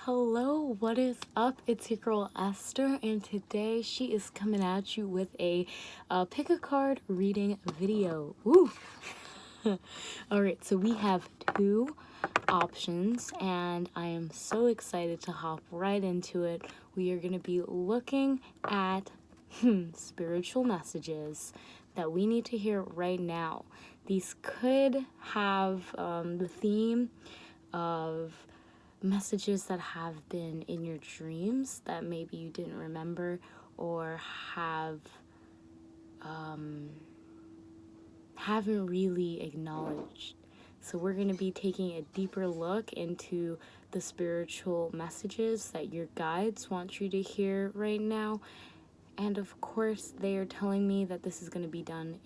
Hello, what is up? It's your girl Esther, and today she is coming at you with a pick a card reading video. Woo! Alright, so we have two options, and I am so excited to hop right into it. We are going to be looking at spiritual messages that we need to hear right now. These could have the theme of messages that have been in your dreams that maybe you didn't remember or haven't really acknowledged. So we're going to be taking a deeper look into the spiritual messages that your guides want you to hear right now. And of course, they are telling me that this is going to be done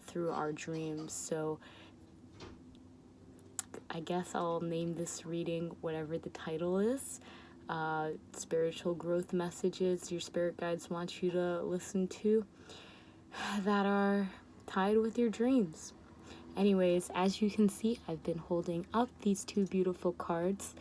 through our dreams. So I guess I'll name this reading whatever the title is. Spiritual growth messages your spirit guides want you to listen to that are tied with your dreams. Anyways, as you can see, I've been holding up these two beautiful cards.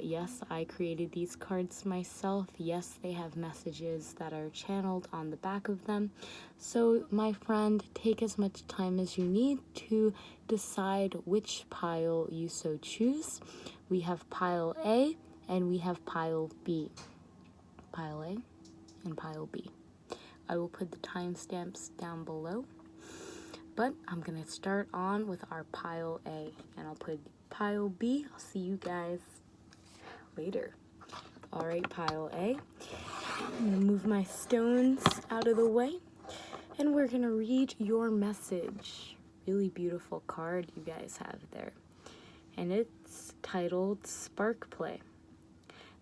Yes, I created these cards myself. Yes, they have messages that are channeled on the back of them. So, my friend, take as much time as you need to decide which pile you so choose. We have pile A and we have pile B. Pile A and pile B. I will put the timestamps down below. But I'm going to start on with our pile A, and I'll put pile B. I'll see you guys later. Alright, pile A. I'm going to move my stones out of the way, and we're going to read your message. Really beautiful card you guys have there. And it's titled Spark Play.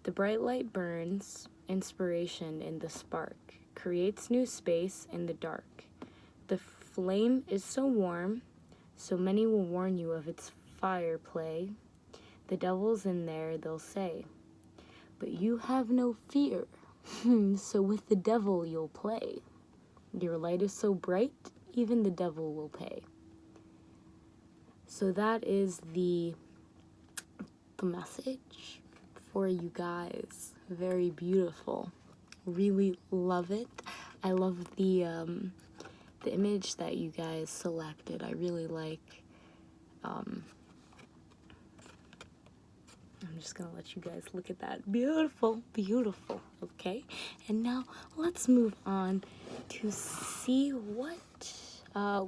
The bright light burns, inspiration in the spark, creates new space in the dark. The flame is so warm, so many will warn you of its fire play. The devil's in there, they'll say, but you have no fear, so with the devil you'll play. Your light is so bright, even the devil will pay. So that is the message for you guys. Very beautiful. Really love it. I love the image that you guys selected. I really like. I'm just gonna let you guys look at that. Beautiful, beautiful. Okay, and now let's move on to see what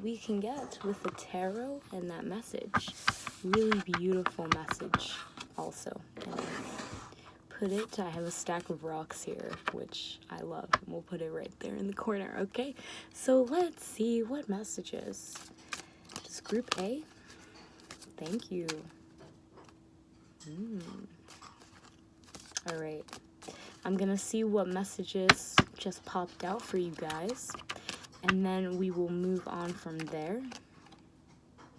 we can get with the tarot and that message. Really beautiful message also. And I have a stack of rocks here, which I love, and we'll put it right there in the corner, okay? So let's see what messages. Just group A. Thank you. All right. I'm gonna see what messages just popped out for you guys, and then we will move on from there.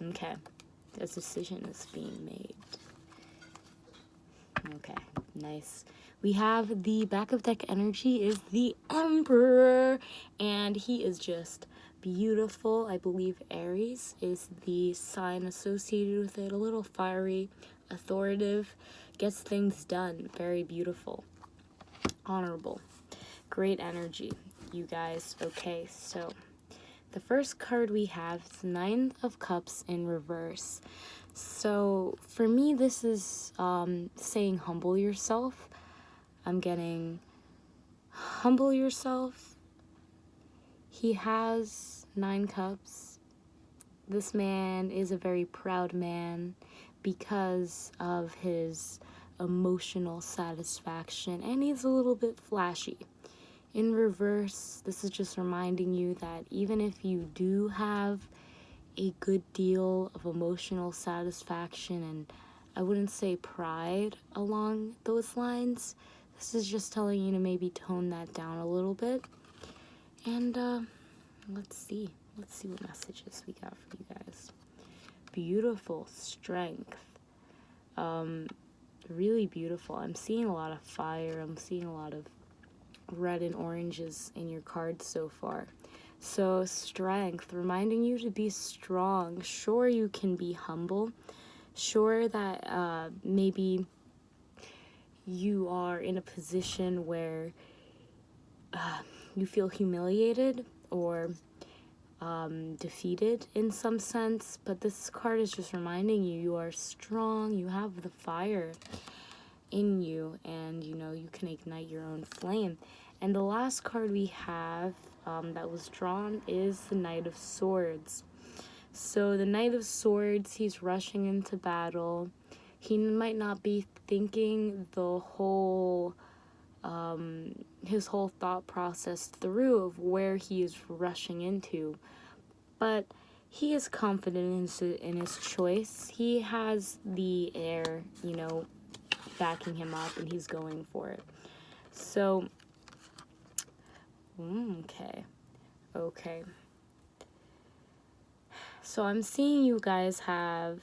Okay. A decision is being made. Okay, nice. We have the back of deck energy is the Emperor, and he is just beautiful. I believe Aries is the sign associated with it. A little fiery, authoritative, gets things done. Very beautiful, honorable, great energy, you guys. Okay, so the first card we have is Nine of Cups in reverse. So for me, this is saying humble yourself. I'm getting humble yourself. He has 9 cups. This man is a very proud man because of his emotional satisfaction, and he's a little bit flashy. In reverse, this is just reminding you that even if you do have a good deal of emotional satisfaction, and I wouldn't say pride along those lines, this is just telling you to maybe tone that down a little bit. And let's see what messages we got for you guys. Beautiful strength. Really beautiful. I'm seeing a lot of fire. I'm seeing a lot of red and oranges in your cards so far. So strength, reminding you to be strong. Sure, you can be humble. Sure that maybe you are in a position where you feel humiliated or defeated in some sense, but this card is just reminding you you are strong, you have the fire in you, and you know you can ignite your own flame. And the last card we have that was drawn is the Knight of Swords. So the Knight of Swords, he's rushing into battle. He might not be thinking the whole his whole thought process through of where he is rushing into, but he is confident in his choice. He has the air, you know, backing him up, and he's going for it. So, okay. So I'm seeing you guys have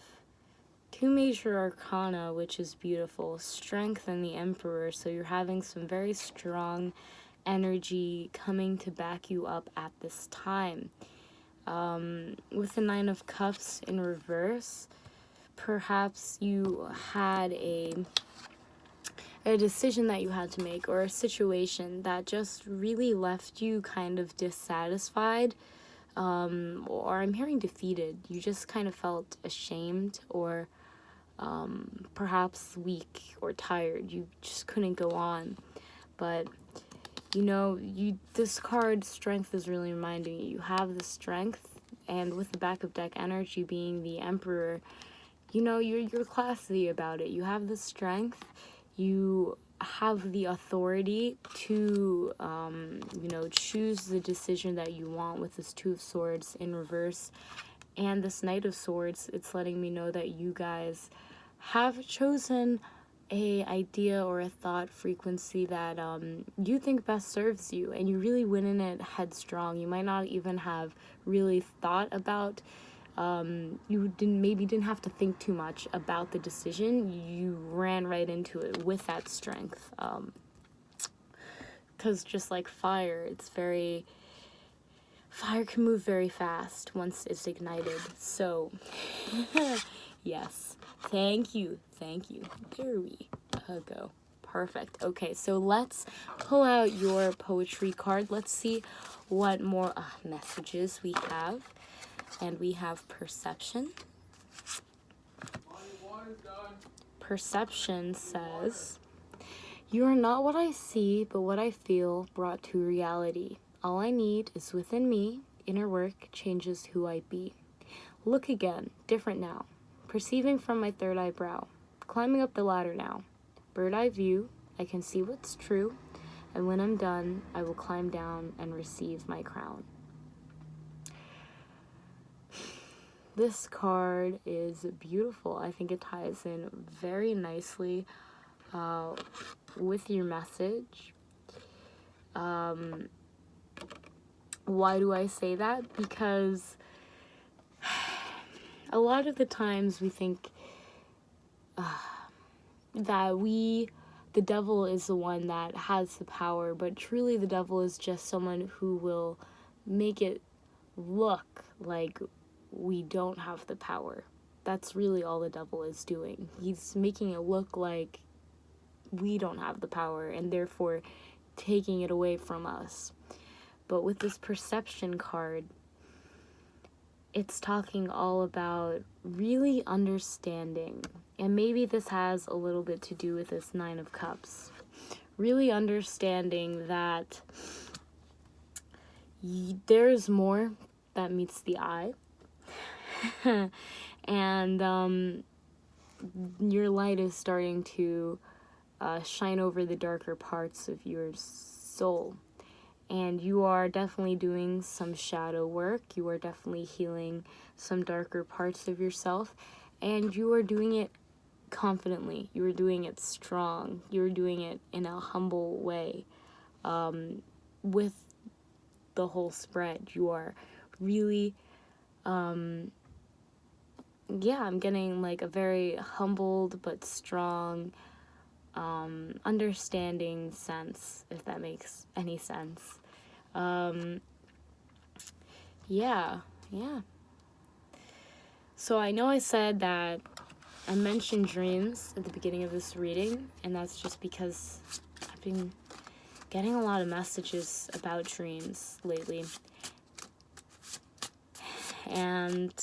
two major arcana, which is beautiful. Strength and the Emperor. So you're having some very strong energy coming to back you up at this time. With the Nine of Cups in reverse, perhaps you had a decision that you had to make, or a situation that just really left you kind of dissatisfied, or I'm hearing defeated. You just kind of felt ashamed, or perhaps weak or tired. You just couldn't go on. But you know, this card, Strength, is really reminding you have the strength, and with the back of deck energy being the Emperor, you know, you're classy about it. You have the strength, you have the authority to, you know, choose the decision that you want with this Two of Swords in reverse. And this Knight of Swords, it's letting me know that you guys have chosen a idea or a thought frequency that you think best serves you, and you really went in it headstrong. You might not even have really thought about, you didn't have to think too much about the decision. You ran right into it with that strength, because just like fire, fire can move very fast once it's ignited. So yes, thank you. There we go. Perfect. Okay, so let's pull out your poetry card. Let's see what more messages we have. And we have Perception. Perception says, "You are not what I see, but what I feel brought to reality. All I need is within me. Inner work changes who I be. Look again, different now. Perceiving from my third eye brow. Climbing up the ladder now. Bird eye view, I can see what's true. And when I'm done, I will climb down and receive my crown." This card is beautiful. I think it ties in very nicely with your message. Why do I say that? Because a lot of the times we think that the devil is the one that has the power, but truly the devil is just someone who will make it look like we don't have the power. That's really all the devil is doing. He's making it look like we don't have the power, and therefore taking it away from us. But with this Perception card, it's talking all about really understanding, and maybe this has a little bit to do with this Nine of Cups. Really understanding that there's more that meets the eye. And your light is starting to shine over the darker parts of your soul. And you are definitely doing some shadow work. You are definitely healing some darker parts of yourself. And you are doing it confidently. You are doing it strong. You are doing it in a humble way. With the whole spread, you are really, I'm getting like a very humbled but strong, understanding sense, if that makes any sense. Yeah. So I know I said that I mentioned dreams at the beginning of this reading, and that's just because I've been getting a lot of messages about dreams lately. And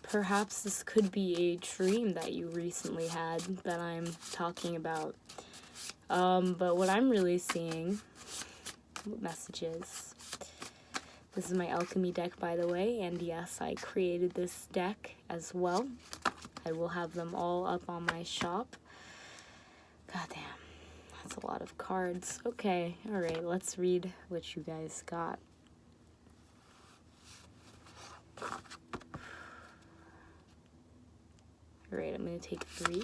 perhaps this could be a dream that you recently had that I'm talking about. But what I'm really seeing, messages. This is my alchemy deck, by the way, and yes, I created this deck as well. I will have them all up on my shop. Goddamn, that's a lot of cards. Okay, alright, let's read what you guys got. Alright, I'm going to take 3.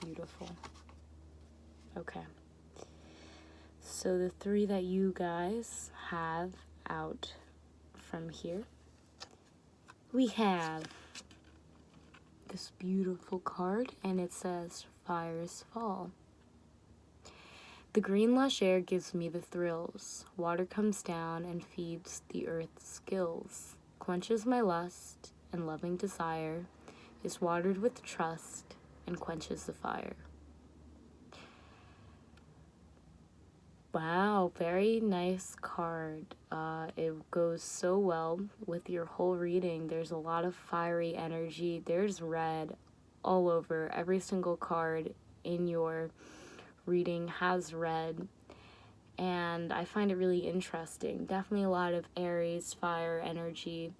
Beautiful. Okay. So the 3 that you guys have out from here, we have this beautiful card, and it says, Fires Fall. The green lush air gives me the thrills. Water comes down and feeds the earth's gills. Quenches my lust and loving desire, is watered with trust and quenches the fire. Wow, very nice card. It goes so well with your whole reading. There's a lot of fiery energy. There's red all over. Every single card in your reading has red. And I find it really interesting. Definitely a lot of Aries fire energy.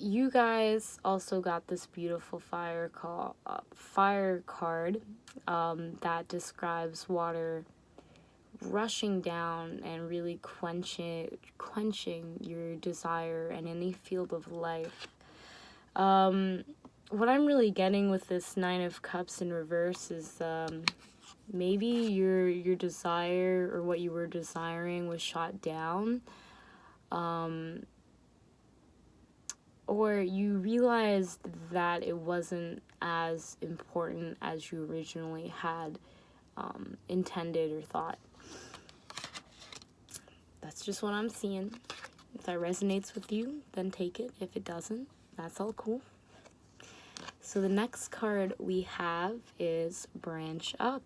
You guys also got this beautiful fire card that describes water rushing down and really quenching your desire and any field of life. What I'm really getting with this 9 of Cups in reverse is maybe your desire or what you were desiring was shot down. Or you realized that it wasn't as important as you originally had intended or thought. That's just what I'm seeing. If that resonates with you, then take it. If it doesn't, that's all cool. So the next card we have is Branch Up.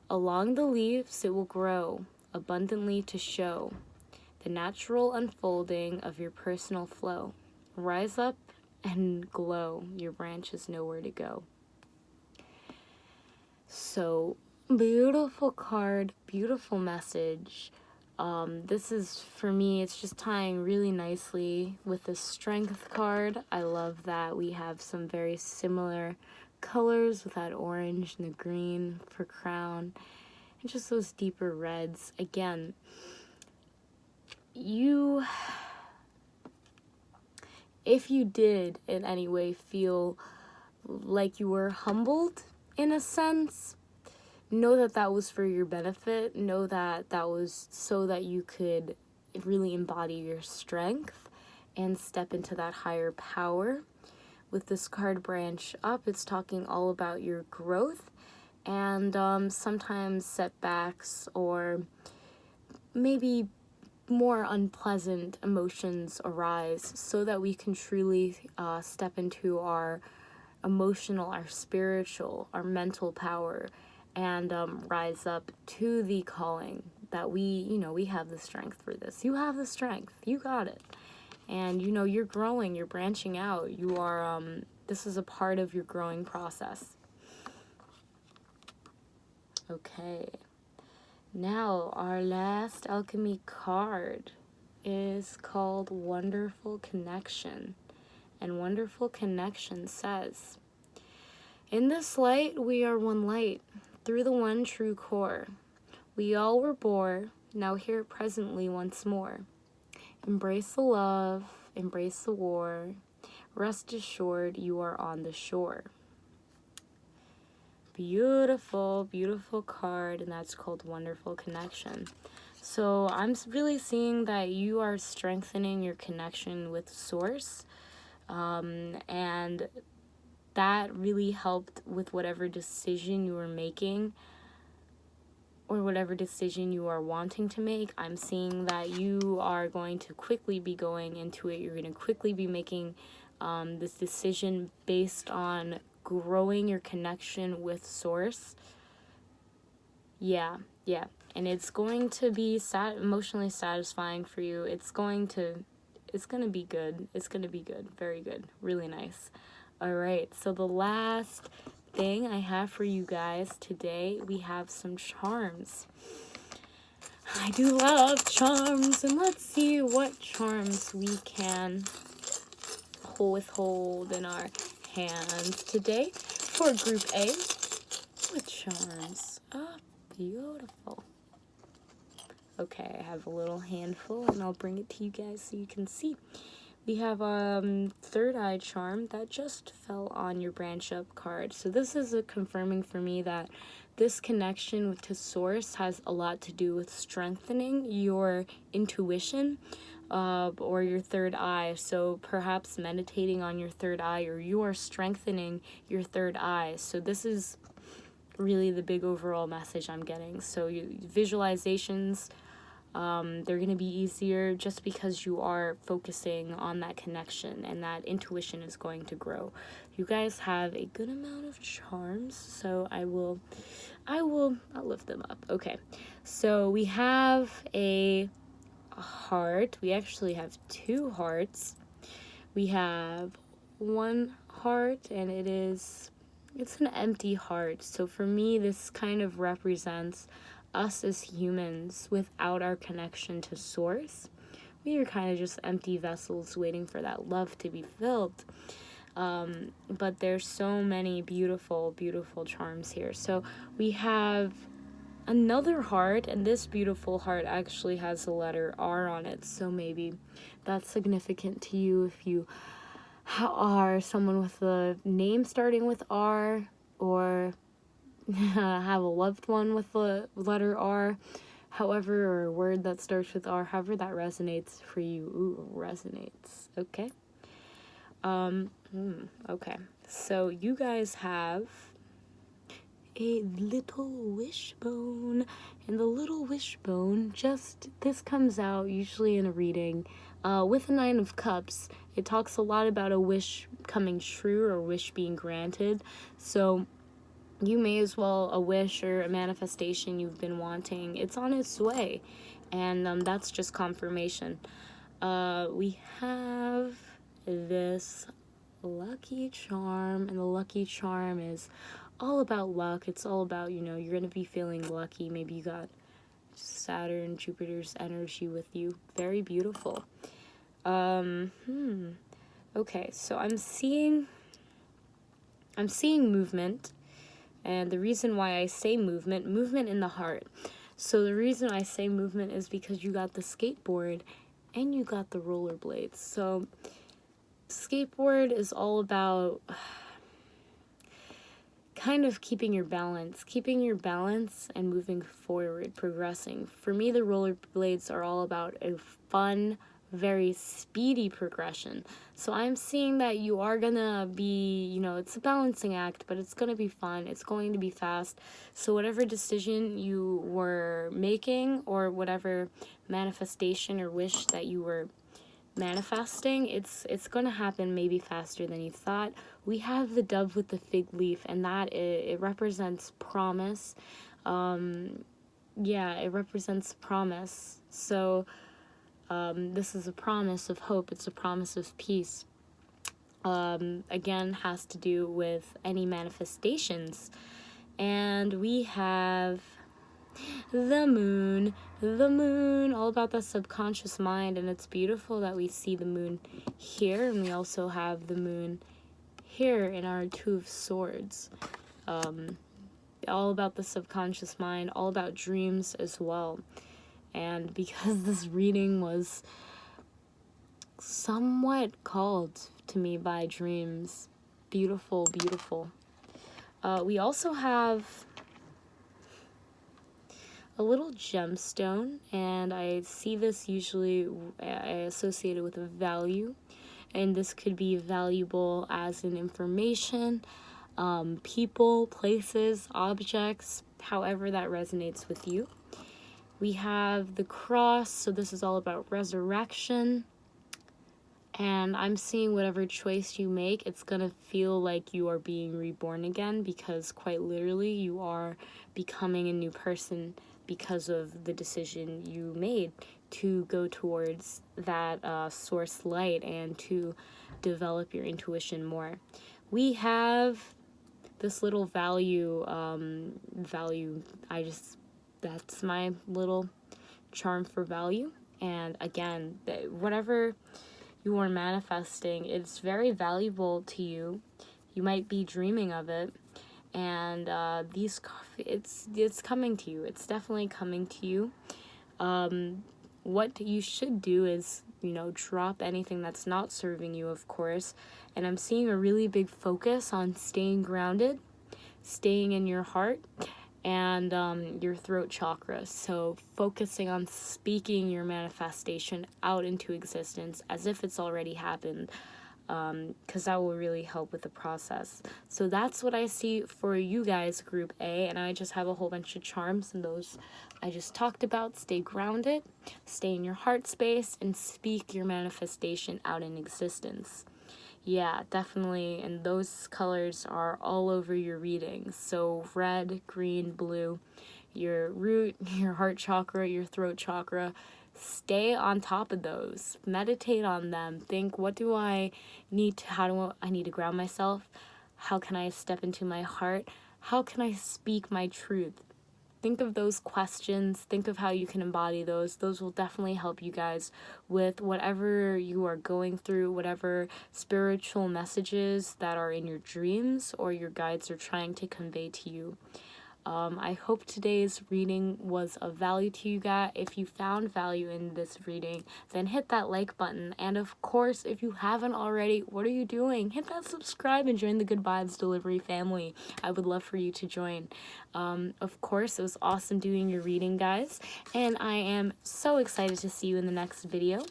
Along the leaves it will grow, abundantly to show the natural unfolding of your personal flow. Rise up and glow, your branches know where to go. So, beautiful card, beautiful message. This is, for me, it's just tying really nicely with the Strength card. I love that we have some very similar colors with that orange and the green for crown, and just those deeper reds. Again, if you did in any way feel like you were humbled in a sense, know that that was for your benefit. Know that that was so that you could really embody your strength and step into that higher power. With this card Branch Up, it's talking all about your growth and sometimes setbacks or maybe more unpleasant emotions arise so that we can truly step into our emotional, our spiritual, our mental power and rise up to the calling that we have the strength for this. You have the strength. You got it. And you're growing, you're branching out. You are this is a part of your growing process. Okay. Now, our last alchemy card is called Wonderful Connection. And Wonderful Connection says, in this light, we are one light, through the one true core. We all were born, now here presently once more. Embrace the love, embrace the war. Rest assured you are on the shore. Beautiful, beautiful card, and that's called Wonderful Connection. So I'm really seeing that you are strengthening your connection with Source, and that really helped with whatever decision you were making or whatever decision you are wanting to make, I'm seeing that you are going to quickly be going into it. You're going to quickly be making this decision based on growing your connection with Source. Yeah. And it's going to be emotionally satisfying for you. It's going to be good. It's going to be good. Very good. Really nice. All right. So the last thing I have for you guys today, we have some charms. I do love charms, and let's see what charms we can hold in our hands today for Group A. What charms? Ah, beautiful. Okay, I have a little handful, and I'll bring it to you guys so you can see. We have third eye charm that just fell on your branch up card. So this is confirming for me that this connection to Source has a lot to do with strengthening your intuition or your third eye. So perhaps meditating on your third eye, or you are strengthening your third eye. So this is really the big overall message I'm getting. So visualizations, they're going to be easier just because you are focusing on that connection, and that intuition is going to grow. You guys have a good amount of charms, so I'll lift them up. Okay, so we have a heart. We actually have two hearts. We have one heart, and it's an empty heart. So for me, this kind of represents us as humans without our connection to Source. We are kind of just empty vessels waiting for that love to be filled. But there's so many beautiful, beautiful charms here. So we have another heart, and this beautiful heart actually has the letter R on it. So maybe that's significant to you if you are someone with a name starting with R, or have a loved one with the letter R, however, or a word that starts with R, however that resonates for you. Ooh, resonates. Okay. Okay. So you guys have a little wishbone, and the little wishbone, this comes out usually in a reading with the 9 of Cups. It talks a lot about a wish coming true, or a wish being granted. So you may as well, a wish or a manifestation you've been wanting, it's on its way, and that's just confirmation. We have this lucky charm, and the lucky charm is all about luck. It's all about, you're going to be feeling lucky. Maybe you got Saturn, Jupiter's energy with you. Very beautiful. Okay, so I'm seeing movement. And the reason why I say movement in the heart. So the reason I say movement is because you got the skateboard and you got the rollerblades. So skateboard is all about kind of keeping your balance and moving forward, progressing. For me, the rollerblades are all about a fun, very speedy progression. So I'm seeing that you are gonna be, it's a balancing act, but it's gonna be fun. It's going to be fast. So whatever decision you were making, or whatever manifestation or wish that you were manifesting, it's gonna happen maybe faster than you thought. We have the dove with the fig leaf, and that it represents promise. It represents promise. So this is a promise of hope. It's a promise of peace. Again, has to do with any manifestations. And we have the moon, all about the subconscious mind. And it's beautiful that we see the moon here, and we also have the moon here in our 2 of Swords. All about the subconscious mind, all about dreams as well. And because this reading was somewhat called to me by dreams, beautiful, beautiful. We also have a little gemstone, and I see this usually associated with a value, and this could be valuable as in information, people, places, objects, however that resonates with you. We have the cross, so this is all about resurrection. And I'm seeing whatever choice you make, it's going to feel like you are being reborn again, because quite literally you are becoming a new person because of the decision you made to go towards that source light and to develop your intuition more. We have this little value, that's my little charm for value. And again, whatever you are manifesting, it's very valuable to you. You might be dreaming of it, and it's coming to you. It's definitely coming to you. What you should do is, drop anything that's not serving you, of course. And I'm seeing a really big focus on staying grounded, staying in your heart, and your throat chakra. So focusing on speaking your manifestation out into existence as if it's already happened, because that will really help with the process. So that's what I see for you guys, Group A, and I just have a whole bunch of charms, and those I just talked about. Stay grounded, stay in your heart space, and speak your manifestation out in existence. Yeah, definitely, and those colors are all over your readings. So red, green, blue, your root, your heart chakra, your throat chakra. Stay on top of those. Meditate on them. Think, what do I need to, I need to ground myself? How can I step into my heart? How can I speak my truth? Think of those questions. Think of how you can embody those. Those will definitely help you guys with whatever you are going through, whatever spiritual messages that are in your dreams or your guides are trying to convey to you. I hope today's reading was of value to you guys. If you found value in this reading, then hit that like button. And of course, if you haven't already, what are you doing? Hit that subscribe and join the Good Vibes Delivery family. I would love for you to join. Of course, it was awesome doing your reading, guys. And I am so excited to see you in the next video.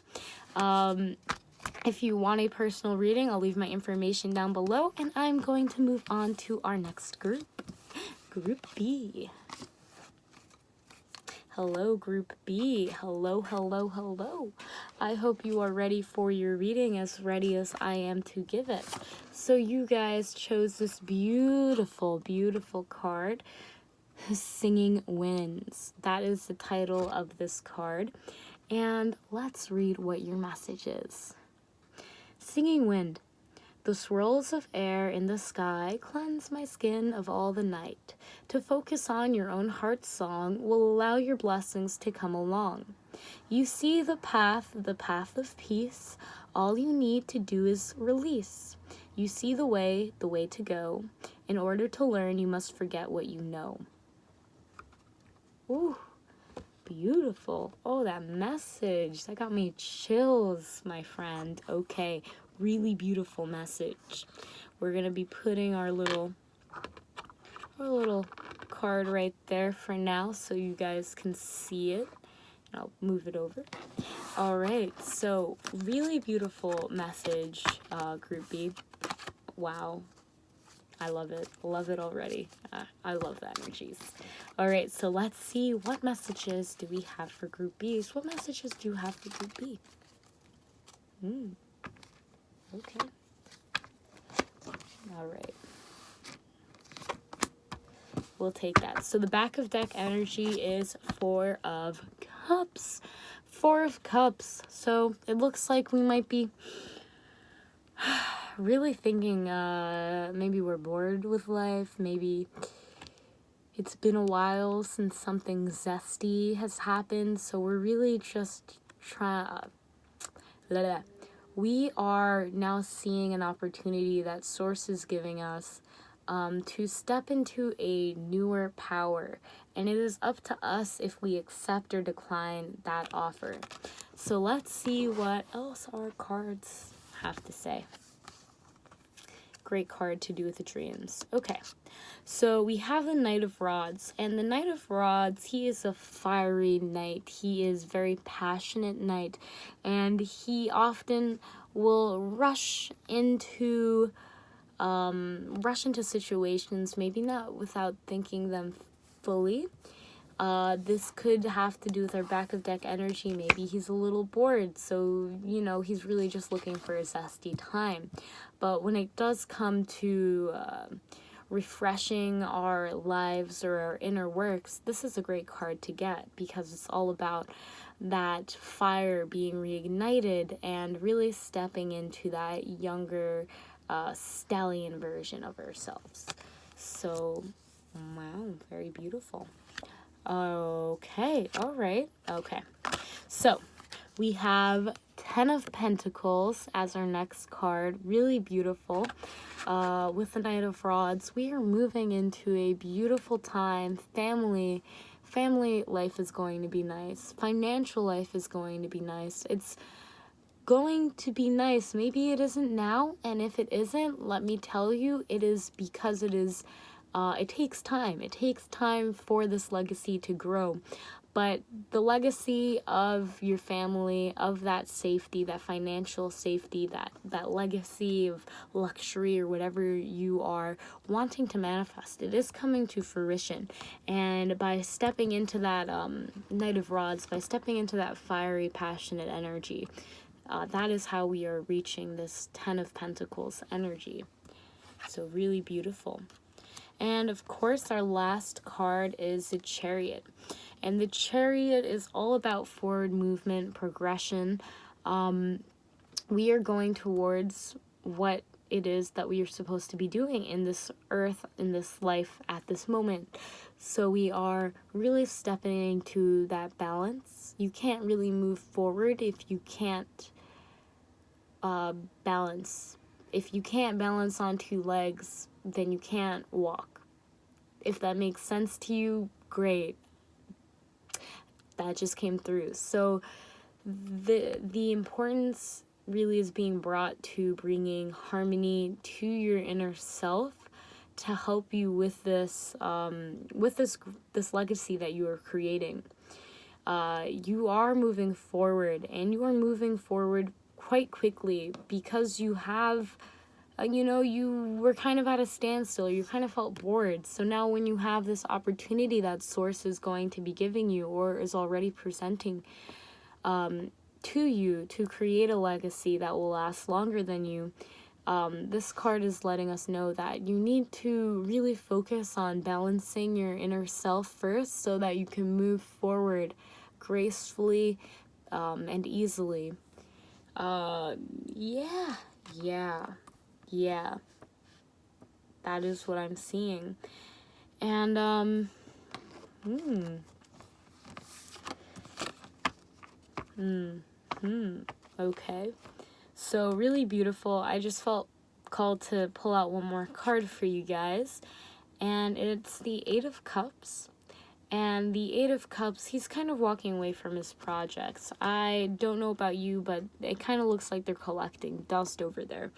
If you want a personal reading, I'll leave my information down below. And I'm going to move on to our next group. Group B. Hello, Group B. Hello, hello, hello. I hope you are ready for your reading, as ready as I am to give it. So you guys chose this beautiful, beautiful card, Singing Winds. That is the title of this card. And let's read what your message is. Singing Wind. The swirls of air in the sky cleanse my skin of all the night. To focus on your own heart's song will allow your blessings to come along. You see the path of peace. All you need to do is release. You see the way to go. In order to learn, you must forget what you know. Ooh, beautiful. Oh, that message. That got me chills, my friend. Okay. Really beautiful message. We're going to be putting our little card right there for now so you guys can see it. I'll move it over. All right, so really beautiful message, Group B. Wow. I love it. Love it already. I love the energies. All right, so let's see, what messages do we have for Group B's? What messages do you have for Group B? Okay. All right. We'll take that. So the back of deck energy is Four of Cups. Four of Cups. So it looks like we might be really thinking maybe we're bored with life. Maybe it's been a while since something zesty has happened. So we're really just we are now seeing an opportunity that Source is giving us to step into a newer power. And it is up to us if we accept or decline that offer. So let's see what else our cards have to say. Great card to do with the dreams. Okay, so we have the Knight of Rods, and the Knight of Rods, he is a fiery knight. He is very passionate knight, and he often will rush into situations, maybe not without thinking them fully. This could have to do with our back of deck energy. Maybe he's a little bored, so, you know, he's really just looking for a zesty time. But when it does come to refreshing our lives or our inner works, this is a great card to get, because it's all about that fire being reignited and really stepping into that younger stallion version of ourselves. So, wow, very beautiful. Okay, all right, okay. So, we have 10 of Pentacles as our next card. Really beautiful. With the Knight of Rods, we are moving into a beautiful time. Family life is going to be nice. Financial life is going to be nice. It's going to be nice. Maybe it isn't now, and if it isn't, let me tell you, it is because it is. It takes time. It takes time for this legacy to grow. But the legacy of your family, of that safety, that financial safety, that legacy of luxury or whatever you are wanting to manifest, it is coming to fruition. And by stepping into that Knight of Rods, by stepping into that fiery, passionate energy, that is how we are reaching this 10 of Pentacles energy. So really beautiful. And of course, our last card is the Chariot. And the Chariot is all about forward movement, progression. We are going towards what it is that we are supposed to be doing in this earth, in this life, at this moment. So we are really stepping into that balance. You can't really move forward if you can't balance. If you can't balance on two legs, then you can't walk. If that makes sense to you, great. That just came through. So the importance really is being brought to bringing harmony to your inner self to help you with this this legacy that you are creating. You are moving forward, and you are moving forward quite quickly because you have you were kind of at a standstill. You kind of felt bored. So now when you have this opportunity that Source is going to be giving you or is already presenting to you to create a legacy that will last longer than you, this card is letting us know that you need to really focus on balancing your inner self first so that you can move forward gracefully and easily. Yeah, that is what I'm seeing. And, okay. So, really beautiful. I just felt called to pull out one more card for you guys. And it's the Eight of Cups. And the Eight of Cups, he's kind of walking away from his projects. I don't know about you, but it kind of looks like they're collecting dust over there.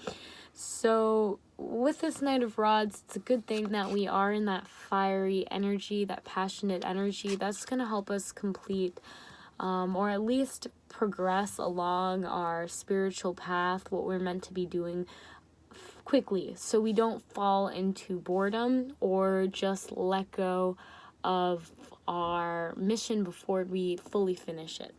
So with this Knight of Rods, it's a good thing that we are in that fiery energy, that passionate energy. That's going to help us complete or at least progress along our spiritual path, what we're meant to be doing quickly, so we don't fall into boredom or just let go of our mission before we fully finish it.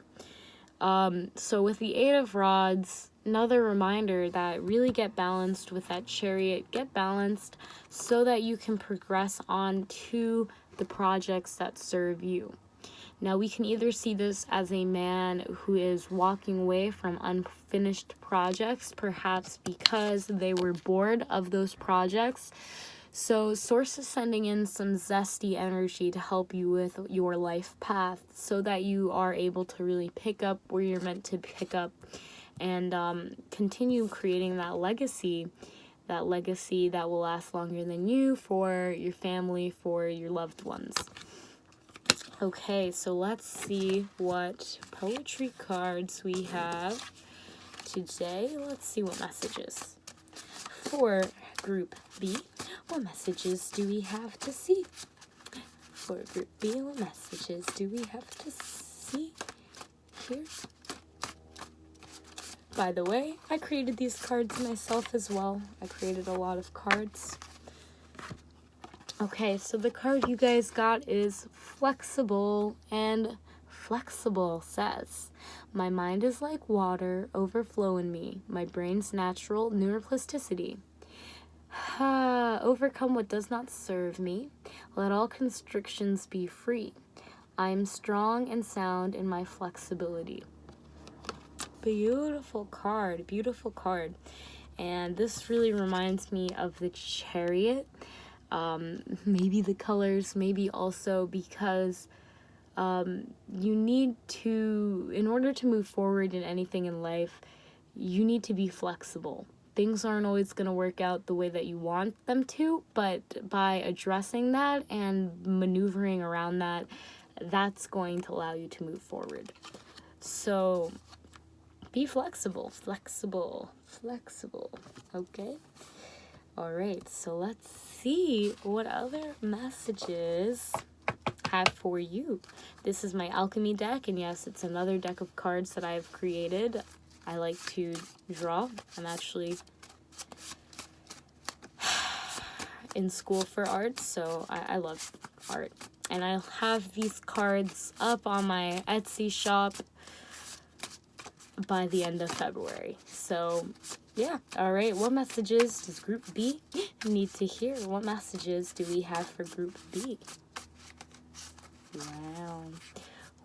So with the Eight of Rods, another reminder that really get balanced with that Chariot. Get balanced so that you can progress on to the projects that serve you. Now, we can either see this as a man who is walking away from unfinished projects, perhaps because they were bored of those projects. So Source is sending in some zesty energy to help you with your life path so that you are able to really pick up where you're meant to pick up and continue creating that legacy that will last longer than you, for your family, for your loved ones. Okay, so let's see what poetry cards we have today. Let's see what messages. For Group B, what messages do we have to see? For Group B, what messages do we have to see here? By the way, I created these cards myself as well. I created a lot of cards. Okay, so the card you guys got is flexible, and flexible says, my mind is like water, overflow in me, my brain's natural neuroplasticity. Overcome what does not serve me, let all constrictions be free. I am strong and sound in my flexibility. Beautiful card, beautiful card. And this really reminds me of the Chariot. Maybe the colors, maybe also because you need to, in order to move forward in anything in life, you need to be flexible. Things aren't always going to work out the way that you want them to, but by addressing that and maneuvering around that, that's going to allow you to move forward. So be flexible, okay? All right, so let's see what other messages have for you. This is my alchemy deck, and yes, it's another deck of cards that I've created. I like to draw. I'm actually in school for art, so I love art. And I'll have these cards up on my Etsy shop by the end of February. So yeah, all right, what messages does Group B need to hear? What messages do we have for Group B? Wow.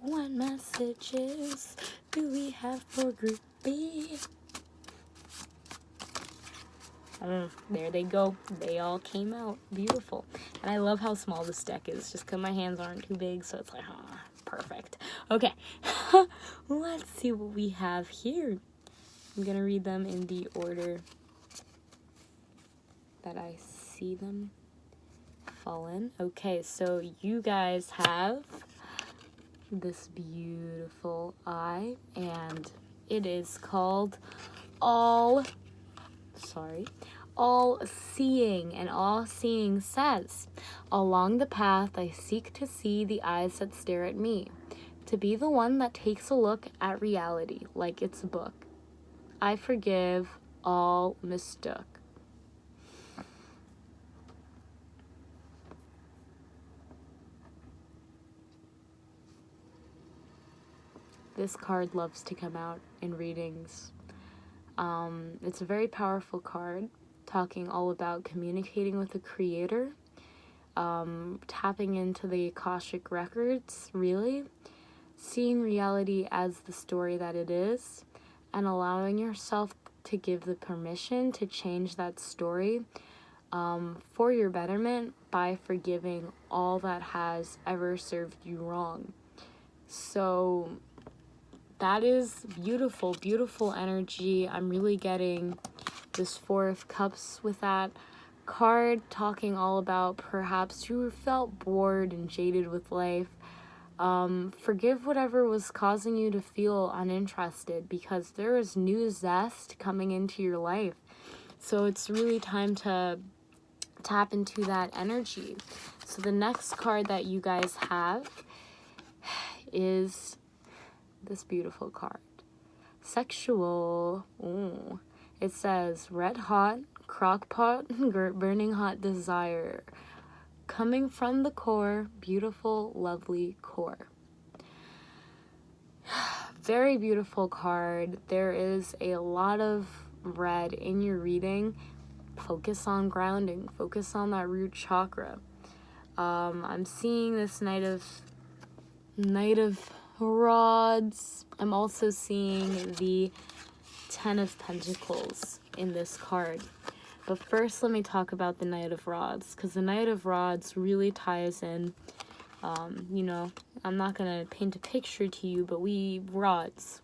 What messages do we have for Group B? There they go. They all came out. Beautiful. And I love how small this deck is, just because my hands aren't too big, so it's like, perfect. Okay. Let's see what we have here. I'm going to read them in the order that I see them fall in. Okay, so you guys have this beautiful eye, and it is called all-seeing, and all-seeing says, along the path I seek to see the eyes that stare at me, to be the one that takes a look at reality like it's a book. I forgive all mistook. This card loves to come out in readings. It's a very powerful card, talking all about communicating with the creator, tapping into the Akashic records, really, seeing reality as the story that it is, and allowing yourself to give the permission to change that story for your betterment by forgiving all that has ever served you wrong. So that is beautiful, beautiful energy. I'm really getting this Four of Cups with that card, talking all about perhaps you felt bored and jaded with life. Forgive whatever was causing you to feel uninterested, because there is new zest coming into your life. So it's really time to tap into that energy. So the next card that you guys have is this beautiful card. Sexual. Ooh. It says, red hot, crock pot, burning hot desire. Coming from the core, beautiful, lovely core. Very beautiful card. There is a lot of red in your reading. Focus on grounding. Focus on that root chakra. I'm seeing this Knight of Rods. I'm also seeing the Ten of Pentacles in this card. But first, let me talk about the Knight of Rods, because the Knight of Rods really ties in, I'm not going to paint a picture to you, but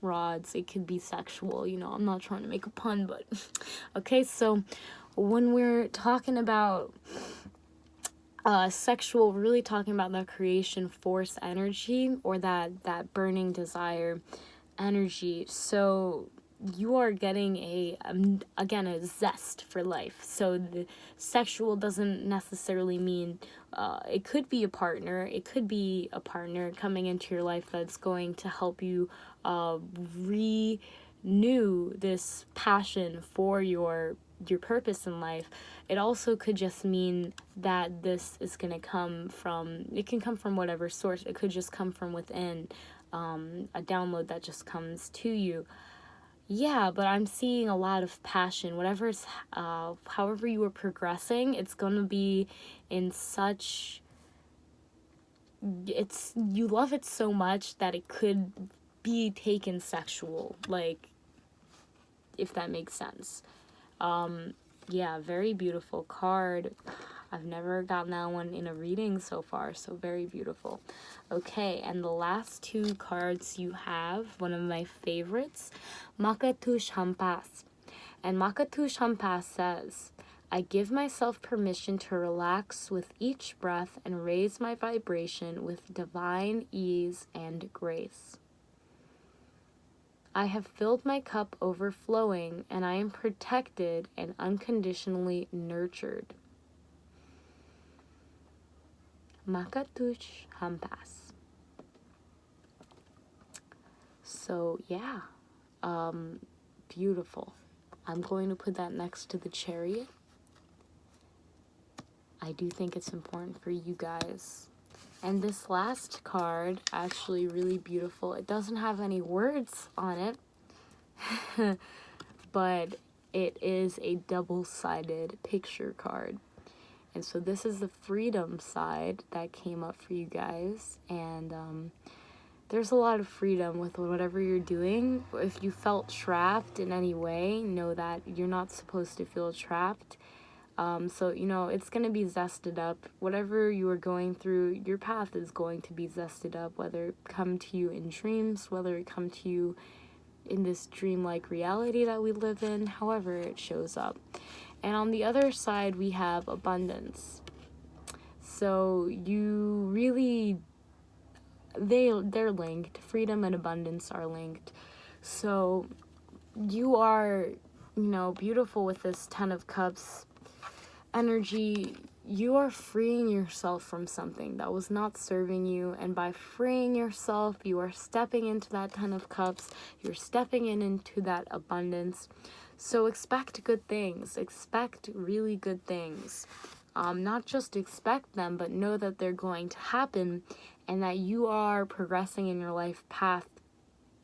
rods, it could be sexual, I'm not trying to make a pun, but, okay, so when we're talking about sexual, we're really talking about that creation force energy, or that burning desire energy. So you are getting a zest for life. So the sexual doesn't necessarily mean it could be a partner. It could be a partner coming into your life that's going to help you renew this passion for your your purpose in life. It also could just mean that this is going to come from, it can come from whatever source. It could just come from within, a download that just comes to you. Yeah, but I'm seeing a lot of passion. Whatever's, however you are progressing, it's going to be in such, you love it so much that it could be taken sexual, like, if that makes sense. Yeah, very beautiful card. I've never gotten that one in a reading so far, so very beautiful. Okay, and the last two cards you have, one of my favorites, Makatush Hampas. And Makatush Hampas says, I give myself permission to relax with each breath and raise my vibration with divine ease and grace. I have filled my cup overflowing, and I am protected and unconditionally nurtured. Makatush Hampas. So, yeah. Beautiful. I'm going to put that next to the Chariot. I do think it's important for you guys. And this last card, actually really beautiful. It doesn't have any words on it, but it is a double-sided picture card. And so this is the freedom side that came up for you guys. And there's a lot of freedom with whatever you're doing. If you felt trapped in any way, know that you're not supposed to feel trapped. So, you know, it's going to be zested up. Whatever you are going through, your path is going to be zested up, whether it come to you in dreams, whether it come to you in this dreamlike reality that we live in, however it shows up. And on the other side, we have abundance. So you really, they're linked. Freedom and abundance are linked. So you are, you know, beautiful with this Ten of Cups energy. You are freeing yourself from something that was not serving you, and by freeing yourself, you are stepping into that Ten of Cups. You're stepping into that abundance. So expect good things. Expect really good things. Not just expect them, but know that they're going to happen, and that you are progressing in your life path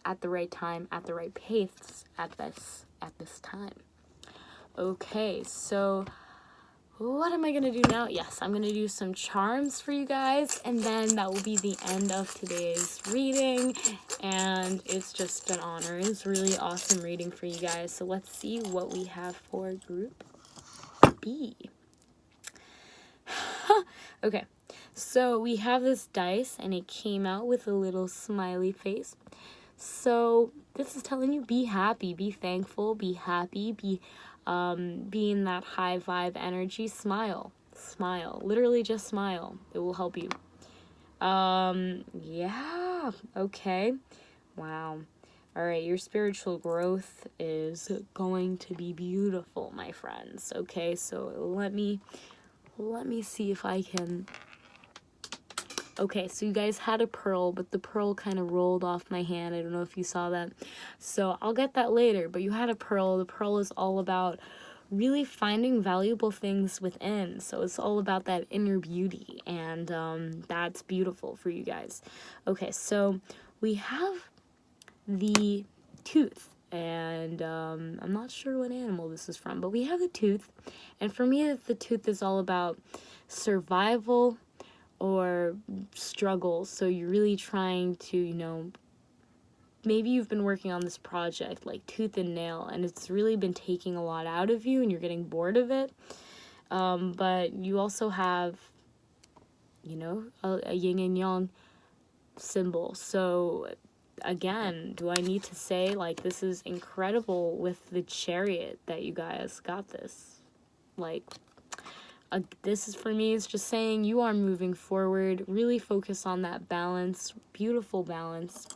at the right time, at the right pace, at this time. Okay, so what am I going to do now? Yes, I'm going to do some charms for you guys, and then that will be the end of today's reading, and it's just an honor. It's really awesome reading for you guys. So let's see what we have for Group B. Okay, so we have this dice, and it came out with a little smiley face. So this is telling you, be happy, be thankful, be happy, be in that high vibe energy. Smile, literally just smile. It will help you. Yeah, okay, wow. All right, your spiritual growth is going to be beautiful, my friends. Okay, so let me see if I can. Okay, so you guys had a pearl, but the pearl kind of rolled off my hand. I don't know if you saw that. So I'll get that later, but you had a pearl. The pearl is all about really finding valuable things within. So it's all about that inner beauty, and that's beautiful for you guys. Okay, so we have the tooth, and I'm not sure what animal this is from, but we have the tooth. And for me, the tooth is all about survival or struggle. So you're really trying to, you know, maybe you've been working on this project like tooth and nail, and it's really been taking a lot out of you, and you're getting bored of it. But you also have, you know, a yin and yang symbol. So again, do I need to say, like, this is incredible with the Chariot that you guys got this. Like, this is, for me, it's just saying you are moving forward. Really focus on that balance. Beautiful balance.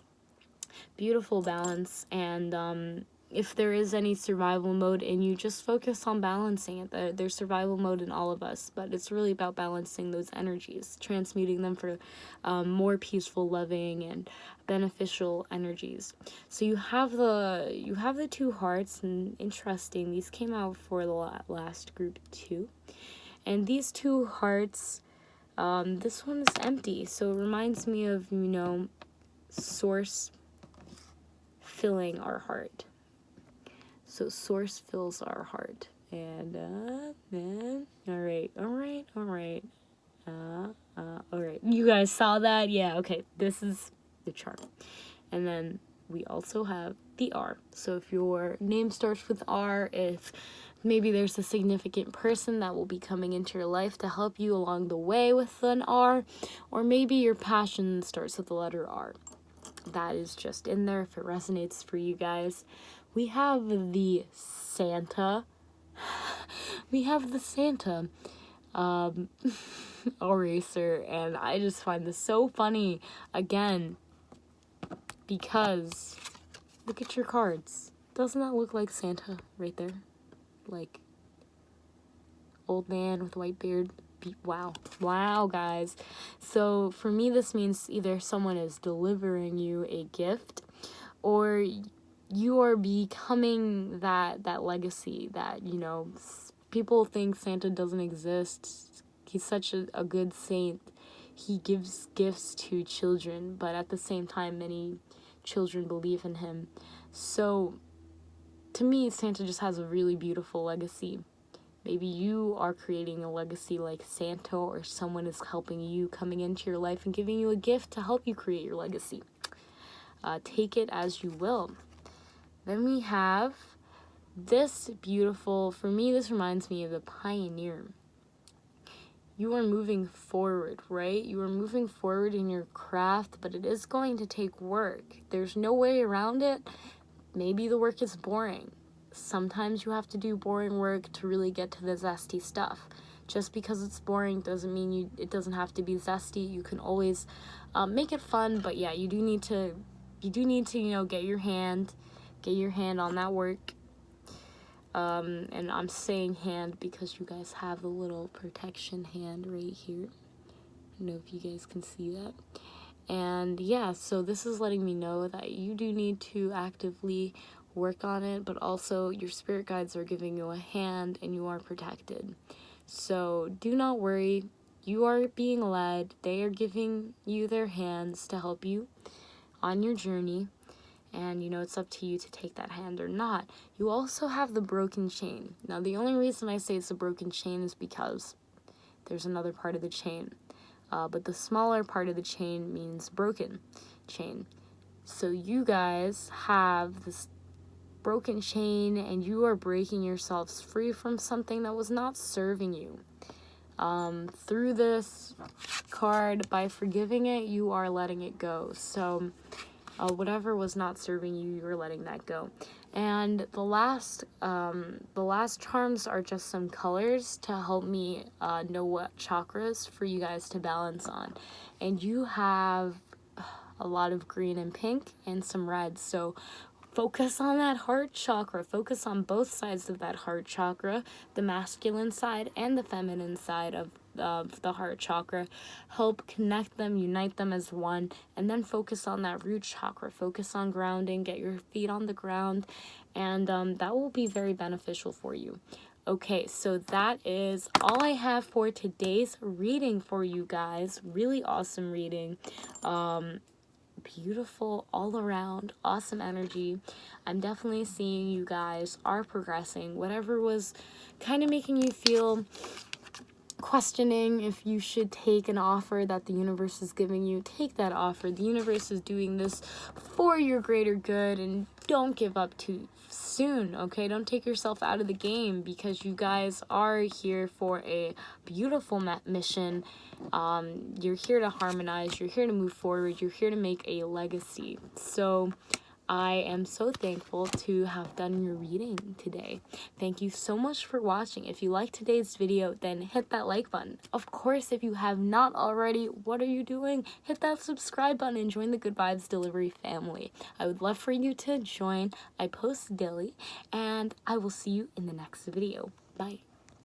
And if there is any survival mode in you, just focus on balancing it. There's survival mode in all of us, but it's really about balancing those energies, transmuting them for more peaceful, loving, and beneficial energies. So you have the two hearts, and interesting, these came out for the last group too. And these two hearts, this one is empty, so it reminds me of, Source filling our heart. So Source fills our heart. And, all right. You guys saw that? Yeah, okay. This is the chart. And then we also have the R. So if your name starts with R, if maybe there's a significant person that will be coming into your life to help you along the way with an R, or maybe your passion starts with the letter R. That is just in there if it resonates for you guys. We have the Santa. Eraser, and I just find this so funny, again, because look at your cards. Doesn't that look like Santa right there? Like, old man with white beard. Wow, guys. So for me, this means either someone is delivering you a gift, or you are becoming that legacy that, people think Santa doesn't exist. He's such a good saint. He gives gifts to children, but at the same time, many children believe in him. So to me, Santa just has a really beautiful legacy. Maybe you are creating a legacy like Santa, or someone is helping you, coming into your life and giving you a gift to help you create your legacy. Take it as you will. Then we have this beautiful, for me, this reminds me of the pioneer. You are moving forward, right? You are moving forward in your craft, but it is going to take work. There's no way around it. Maybe the work is boring. Sometimes you have to do boring work to really get to the zesty stuff. Just because it's boring doesn't mean it doesn't have to be zesty. You can always make it fun, but yeah, you do need to get your hand on that work. And I'm saying hand because you guys have the little protection hand right here. I don't know if you guys can see that. And yeah, so this is letting me know that you do need to actively work on it, but also your spirit guides are giving you a hand and you are protected. So do not worry. You are being led. They are giving you their hands to help you on your journey. And, it's up to you to take that hand or not. You also have the broken chain. Now, the only reason I say it's a broken chain is because there's another part of the chain. But the smaller part of the chain means broken chain. So you guys have this broken chain, and you are breaking yourselves free from something that was not serving you. Through this card, by forgiving it, you are letting it go. So whatever was not serving you, you're letting that go. And the last charms are just some colors to help me know what chakras for you guys to balance on. And you have a lot of green and pink and some red. So focus on that heart chakra. Focus on both sides of that heart chakra, the masculine side and the feminine side of the heart chakra. Help connect them, unite them as one, and then focus on that root chakra. Focus on grounding, get your feet on the ground, and that will be very beneficial for you. Okay, so that is all I have for today's reading for you guys. Really awesome reading. Beautiful all around, awesome energy. I'm definitely seeing you guys are progressing. Whatever was kind of making you feel questioning if you should take an offer that the universe is giving you, take that offer. The universe is doing this for your greater good, and don't give up too soon, okay? Don't take yourself out of the game, because you guys are here for a beautiful mission. You're here to harmonize, you're here to move forward, you're here to make a legacy. So I am so thankful to have done your reading today. Thank you so much for watching. If you liked today's video, then hit that like button. Of course, if you have not already, what are you doing? Hit that subscribe button and join the Good Vibes Delivery family. I would love for you to join. I post daily, and I will see you in the next video. Bye.